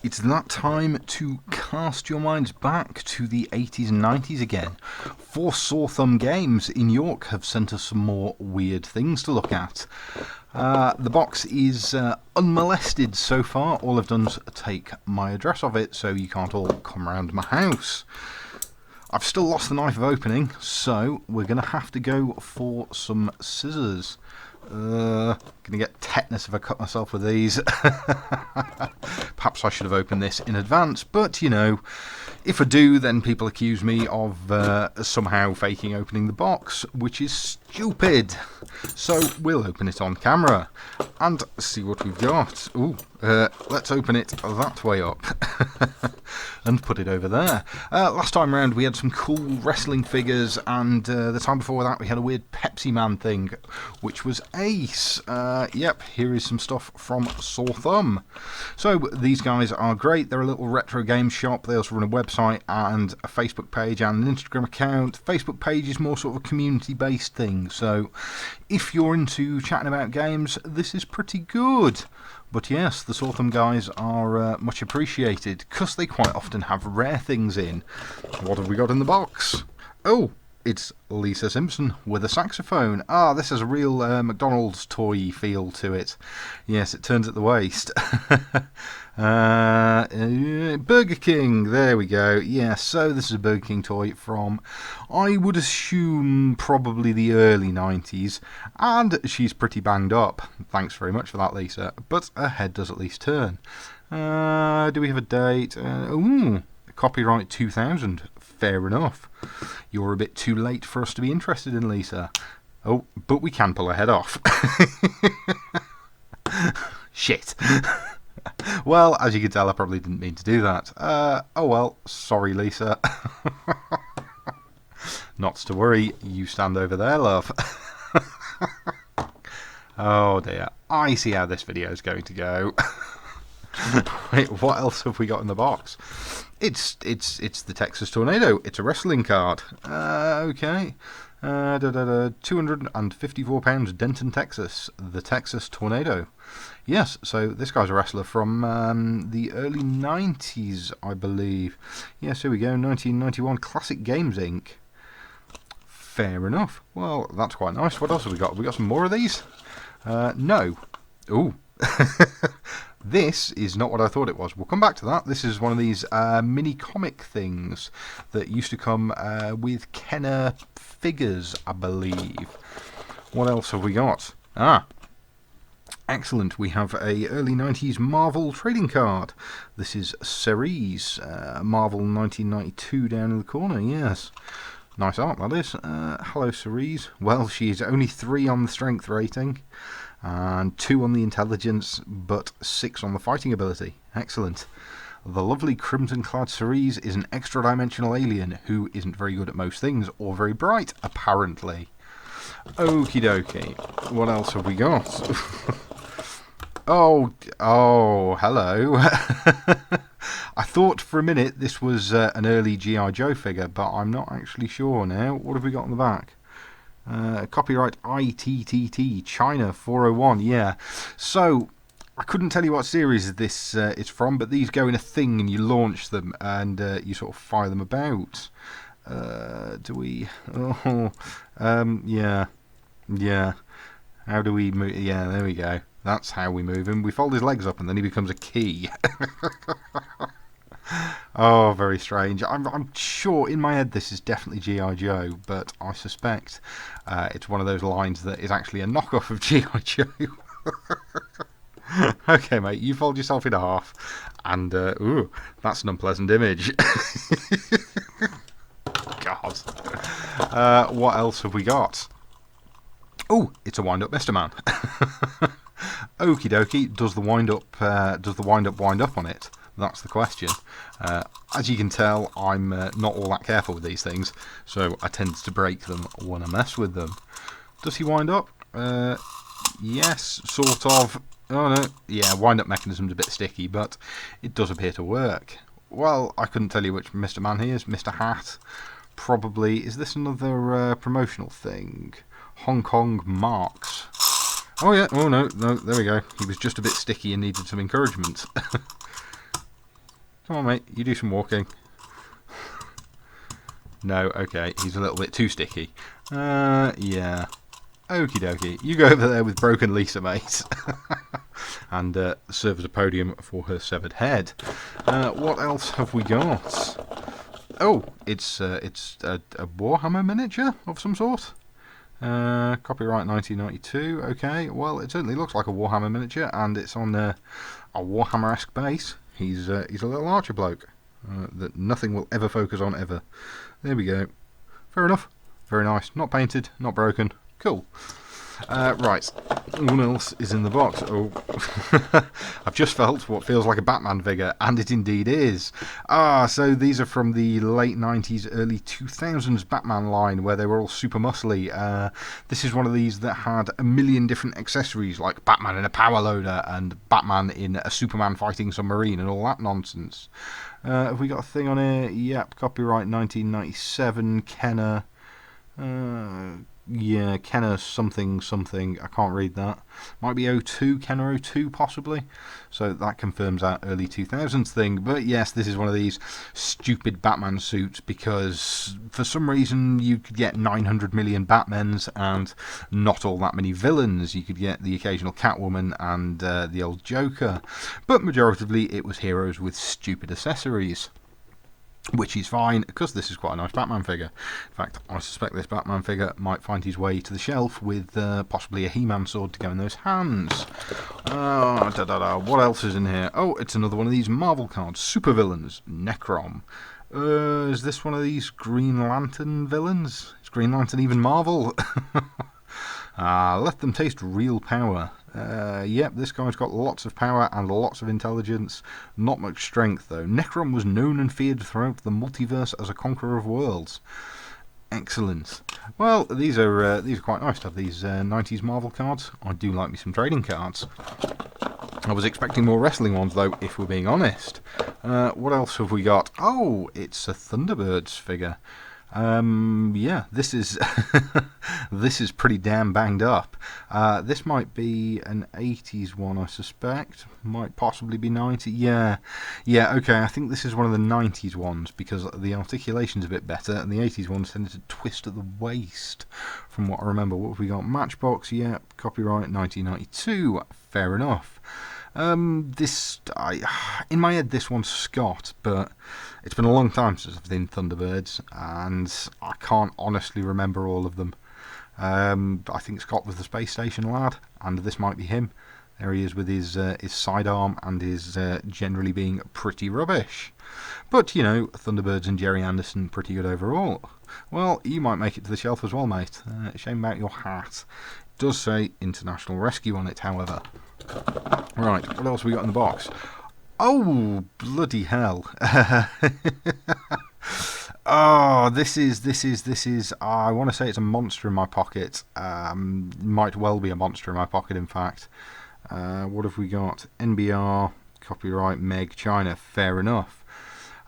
It's that time to cast your minds back to the 80s and 90s again. Four Sore Thumb Games in York have sent us some more weird things to look at. The box is unmolested so far. All I've done is take my address of it, so you can't all come round my house. I've still lost the knife of opening, so we're going to have to go for some scissors. Gonna get tetanus if I cut myself with these. Perhaps I should have opened this in advance, but you know, if I do, then people accuse me of somehow faking opening the box, which is stupid. So we'll open it on camera and see what we've got. Ooh, let's open it that way up and put it over there. Last time round we had some cool wrestling figures, and the time before that we had a weird Pepsi Man thing, which was ace. Yep, here is some stuff from Sore Thumb. So these guys are great. They're a little retro game shop. They also run a website and a Facebook page and an Instagram account. Facebook page is more sort of a community-based thing, so if you're into chatting about games, this is pretty good. But yes, the Sore Thumb guys are much appreciated, because they quite often have rare things in. What have we got in the box? Oh, it's Lisa Simpson with a saxophone. Ah, this has a real McDonald's toy feel to it. Yes, it turns at the waist. Burger King, there we go. Yes, so this is a Burger King toy from, I would assume, probably the early 90s. And she's pretty banged up. Thanks very much for that, Lisa. But her head does at least turn. Do we have a date? Copyright 2000. Fair enough. You're a bit too late for us to be interested in, Lisa. Oh, but we can pull her head off. Shit. Well, as you can tell, I probably didn't mean to do that. Oh well, sorry, Lisa. Not to worry, you stand over there, love. Oh dear, I see how this video is going to go. Wait, what else have we got in the box? It's the Texas Tornado. It's a wrestling card. Okay. £254 Denton, Texas. The Texas Tornado. Yes, so this guy's a wrestler from the early 90s, I believe. Yes, here we go. 1991 Classic Games Inc. Fair enough. Well, that's quite nice. What else have we got? Have we got some more of these? No. Ooh. This is not what I thought it was. We'll come back to that. This is one of these mini comic things that used to come with Kenner figures, I believe. What else have we got? Excellent. We have a early 90s Marvel trading card. This is Cerise, Marvel 1992 down in the corner, yes. Nice art, that is. Hello, Cerise. Well, she's only 3 on the strength rating, and 2 on the intelligence, but 6 on the fighting ability. Excellent. The lovely crimson-clad Cerise is an extra-dimensional alien who isn't very good at most things, or very bright, apparently. Okie dokie. What else have we got? Oh, hello. I thought for a minute this was an early G.I. Joe figure, but I'm not actually sure now. What have we got on the back? Copyright ITTT, China 401, yeah. So, I couldn't tell you what series this is from, but these go in a thing and you launch them and you sort of fire them about. Do we... Oh, yeah. How do we move? Yeah, there we go. That's how we move him. We fold his legs up and then he becomes a key. Oh, very strange. I'm sure in my head this is definitely G.I. Joe, but I suspect it's one of those lines that is actually a knockoff of G.I. Joe. Okay, mate, you fold yourself in half, and ooh, that's an unpleasant image. God. What else have we got? Oh, it's a wind-up Mr. Man. Okie dokie. Does the wind-up wind up on it? That's the question. As you can tell, I'm not all that careful with these things, so I tend to break them when I mess with them. Does he wind up? Yes, sort of. Oh no, yeah, wind-up mechanism's a bit sticky, but it does appear to work. Well, I couldn't tell you which Mr. Man he is. Mr. Hat, probably. Is this another promotional thing? Hong Kong Marks. Oh yeah, oh no, there we go. He was just a bit sticky and needed some encouragement. Come on, mate. You do some walking. No, okay. He's a little bit too sticky. Yeah. Okie dokie. You go over there with broken Lisa, mate. And serve as a podium for her severed head. What else have we got? Oh, it's a Warhammer miniature of some sort. Copyright 1992. Okay, well, it certainly looks like a Warhammer miniature, and it's on a Warhammer-esque base. He's a little archer bloke that nothing will ever focus on ever. There we go. Fair enough. Very nice. Not painted, not broken. Cool. Right. What else is in the box? Oh, I've just felt what feels like a Batman figure, and it indeed is. So these are from the late 90s, early 2000s Batman line, where they were all super muscly. This is one of these that had a million different accessories, like Batman in a power loader, and Batman in a Superman fighting submarine, and all that nonsense. Have we got a thing on here? Yep, copyright 1997, Kenner. Yeah, Kenner something. I can't read that. Might be 02, Kenner 02 possibly. So that confirms that early 2000s thing. But yes, this is one of these stupid Batman suits because for some reason you could get 900 million Batmans and not all that many villains. You could get the occasional Catwoman and the old Joker. But majoritively it was heroes with stupid accessories. Which is fine, because this is quite a nice Batman figure. In fact, I suspect this Batman figure might find his way to the shelf with possibly a He-Man sword to go in those hands. What else is in here? Oh, it's another one of these Marvel cards. Supervillains. Necrom. Is this one of these Green Lantern villains? Is Green Lantern even Marvel? Let them taste real power. Yep, this guy's got lots of power and lots of intelligence. Not much strength, though. Necrom was known and feared throughout the multiverse as a conqueror of worlds. Excellent. Well, these are quite nice to have, these 90s Marvel cards. I do like me some trading cards. I was expecting more wrestling ones, though, if we're being honest. What else have we got? Oh, it's a Thunderbirds figure. Yeah, this is this is pretty damn banged up. This might be an 80s one, I suspect. Might possibly be 90. Yeah, okay, I think this is one of the 90s ones because the articulation's a bit better, and the 80s ones tended to twist at the waist, from what I remember. What have we got? Matchbox, yeah, copyright 1992. Fair enough. In my head, this one's Scott, but it's been a long time since I've seen Thunderbirds, and I can't honestly remember all of them. I think Scott was the space station lad, and this might be him. There he is with his sidearm and his generally being pretty rubbish. But, you know, Thunderbirds and Jerry Anderson, pretty good overall. Well, you might make it to the shelf as well, mate. Shame about your hat. It does say International Rescue on it, however. Right, what else have we got in the box? Oh, bloody hell. Oh, this is, I want to say it's a monster in my pocket. Might well be a monster in my pocket, in fact. What have we got? NBR, copyright Meg, China, fair enough.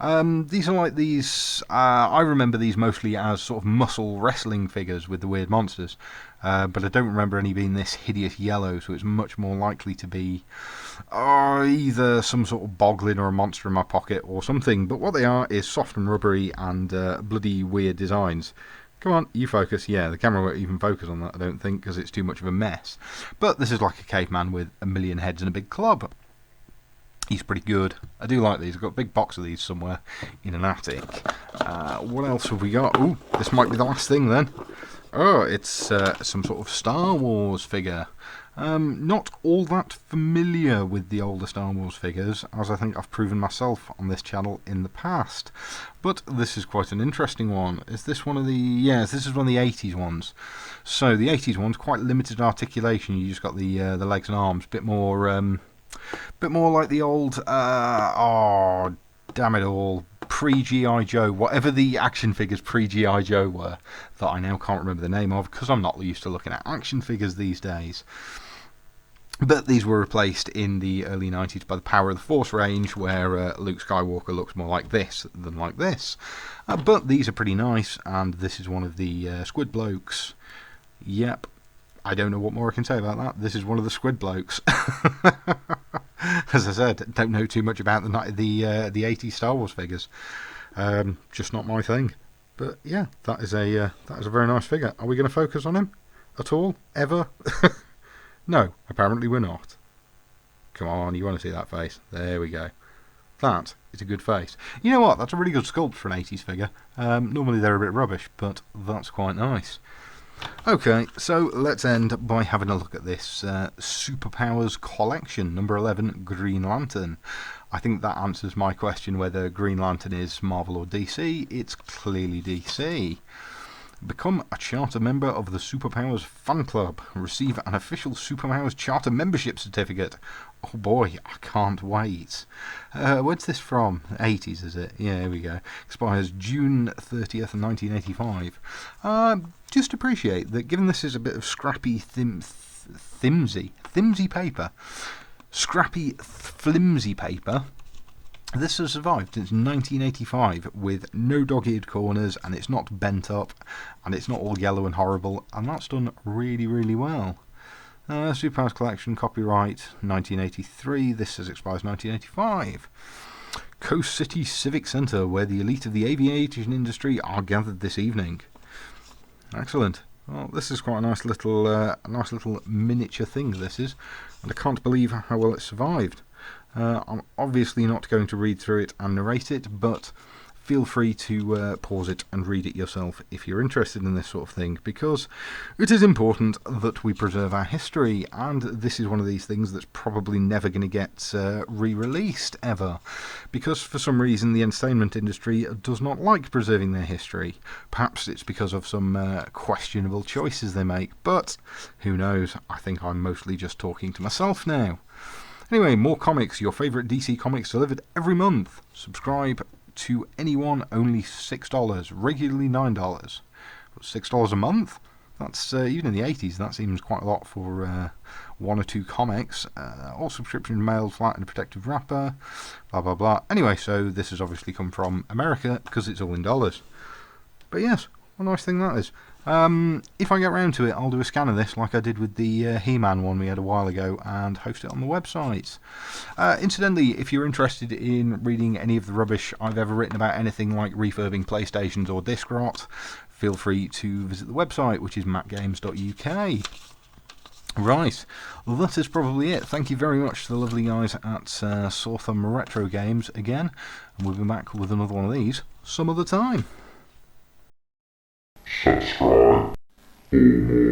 These are like these, I remember these mostly as sort of muscle wrestling figures with the weird monsters, but I don't remember any being this hideous yellow, so it's much more likely to be either some sort of boglin or a monster in my pocket or something, but what they are is soft and rubbery and bloody weird designs. Come on, you focus. Yeah, the camera won't even focus on that, I don't think, because it's too much of a mess. But this is like a caveman with a million heads and a big club. He's pretty good. I do like these. I've got a big box of these somewhere in an attic. What else have we got? Ooh, this might be the last thing then. Oh, it's some sort of Star Wars figure. Not all that familiar with the older Star Wars figures, as I think I've proven myself on this channel in the past. But this is quite an interesting one. Is this one of the... Yes, this is one of the 80s ones. So the 80s one's quite limited articulation. You just got the legs and arms. Bit more like the old... oh, damn it all. Pre-G.I. Joe, whatever the action figures pre-G.I. Joe were, that I now can't remember the name of, because I'm not used to looking at action figures these days. But these were replaced in the early 90s by the Power of the Force range, where Luke Skywalker looks more like this than like this. But these are pretty nice, and this is one of the Squid Blokes. Yep. I don't know what more I can say about that. This is one of the Squid Blokes. As I said, don't know too much about the 80s Star Wars figures. Just not my thing. But yeah, that is a very nice figure. Are we going to focus on him at all? Ever? No, apparently we're not. Come on, you want to see that face? There we go. That is a good face. You know what? That's a really good sculpt for an 80s figure. Normally they're a bit rubbish, but that's quite nice. Okay, so let's end by having a look at this Superpowers Collection, number 11, Green Lantern. I think that answers my question whether Green Lantern is Marvel or DC. It's clearly DC. Become a charter member of the Superpowers Fan Club. Receive an official Superpowers Charter membership certificate. Oh boy, I can't wait. Where's this from? 80s, is it? Yeah, here we go. Expires June 30th, 1985. Just appreciate that given this is a bit of scrappy, flimsy paper, flimsy paper, this has survived since 1985 with no dog-eared corners, and it's not bent up, and it's not all yellow and horrible, and that's done really, really well. Superpowers Collection, copyright 1983, this says expires 1985. Coast City Civic Centre, where the elite of the aviation industry are gathered this evening. Excellent. Well, this is quite a nice little miniature thing, this is, and I can't believe how well it survived. I'm obviously not going to read through it and narrate it, but feel free to pause it and read it yourself if you're interested in this sort of thing, because it is important that we preserve our history, and this is one of these things that's probably never going to get re-released ever, because for some reason the entertainment industry does not like preserving their history. Perhaps it's because of some questionable choices they make, but who knows. I think I'm mostly just talking to myself now. Anyway, more comics, your favourite DC comics delivered every month. Subscribe to anyone, only $6, regularly $9. $6 a month? That's, even in the 80s, that seems quite a lot for one or two comics. All subscriptions mailed flat in a protective wrapper, blah blah blah. Anyway, so this has obviously come from America because it's all in dollars. But yes, what a nice thing that is. If I get round to it, I'll do a scan of this like I did with the He-Man one we had a while ago and host it on the website. Incidentally, if you're interested in reading any of the rubbish I've ever written about anything like refurbing PlayStations or disc rot, feel free to visit the website, which is mattgames.uk. Right, well, that is probably it. Thank you very much to the lovely guys at Sawthumb Retro Games again, and we'll be back with another one of these some other time. Subscribe for more.